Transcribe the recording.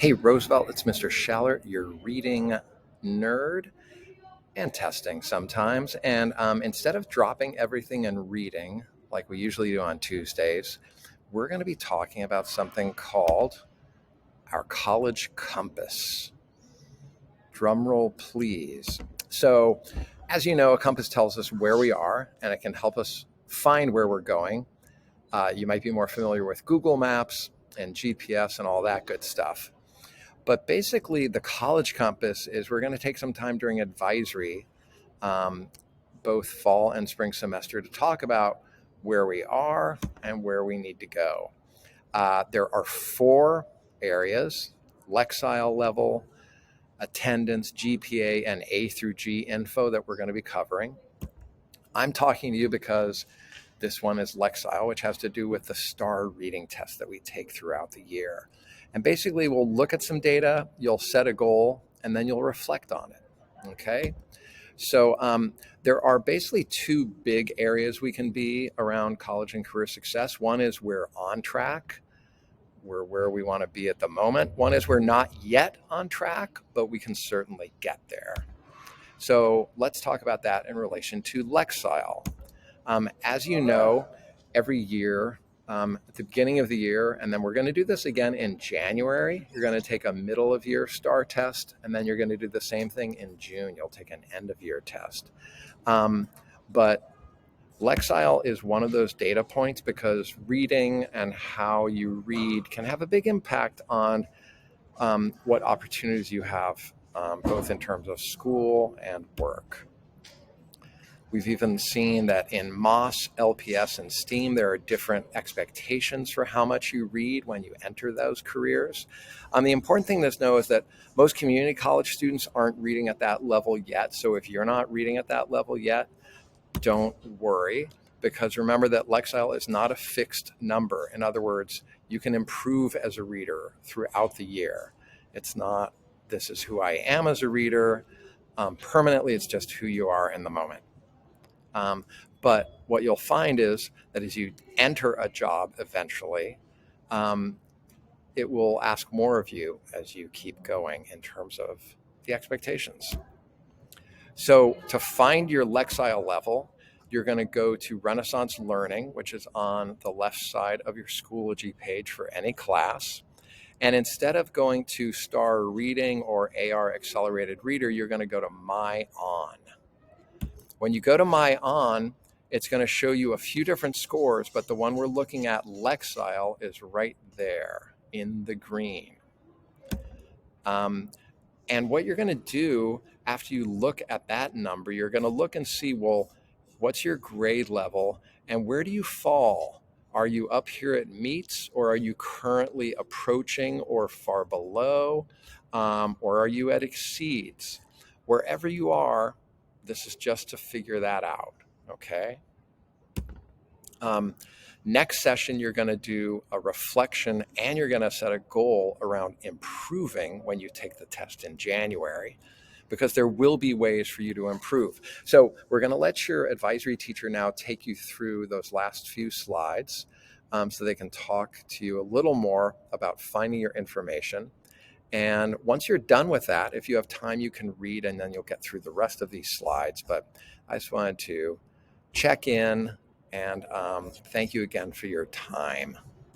Hey Roosevelt, it's Mr. Schaller, your reading nerd and testing sometimes. And instead of dropping everything and reading like we usually do on Tuesdays, we're going to be talking about something called our college compass. Drum roll, please. So, as you know, a compass tells us where we are and it can help us find where we're going. You might be more familiar with Google Maps and GPS and all that good stuff. But basically, the college compass is we're going to take some time during advisory, um, both fall and spring semester, to talk about where we are and where we need to go. There are four areas: Lexile level, attendance, GPA, and A through G info that we're going to be covering. I'm talking to you because this one is Lexile, which has to do with the STAR reading test that we take throughout the year. And basically, we'll look at some data, you'll set a goal, and then you'll reflect on it. Okay? So there are basically two big areas we can be around college and career success. One is we're on track, we're where we want to be at the moment. One is we're not yet on track, but we can certainly get there. So let's talk about that in relation to Lexile. As you know, every year, at the beginning of the year, and then we're going to do this again in January, you're going to take a middle of year STAR test, and then you're going to do the same thing in June. You'll take an end of year test. But Lexile is one of those data points because reading and how you read can have a big impact on what opportunities you have, both in terms of school and work. We've even seen that in MOS, LPS, and STEAM, there are different expectations for how much you read when you enter those careers. The important thing to know is that most community college students aren't reading at that level yet. So if you're not reading at that level yet, don't worry, because remember that Lexile is not a fixed number. In other words, you can improve as a reader throughout the year. It's not, this is who I am as a reader. Permanently, it's just who you are in the moment. But what you'll find is that as you enter a job eventually, it will ask more of you as you keep going in terms of the expectations. So to find your Lexile level, you're going to go to Renaissance Learning, which is on the left side of your Schoology page for any class. And instead of going to STAR Reading or AR Accelerated Reader, you're going to go to My On. When you go to My On, it's going to show you a few different scores, but the one we're looking at, Lexile, is right there in the green. And what you're going to do after you look at that number, you're going to look and see, well, what's your grade level and where do you fall? Are you up here at meets, or are you currently approaching or far below? Or are you at exceeds? Wherever you are, this is just to figure that out, okay? Next session, you're going to do a reflection and you're going to set a goal around improving when you take the test in January, because there will be ways for you to improve. So we're going to let your advisory teacher now take you through those last few slides so they can talk to you a little more about finding your information. And once you're done with that, if you have time, you can read and then you'll get through the rest of these slides. But I just wanted to check in and thank you again for your time.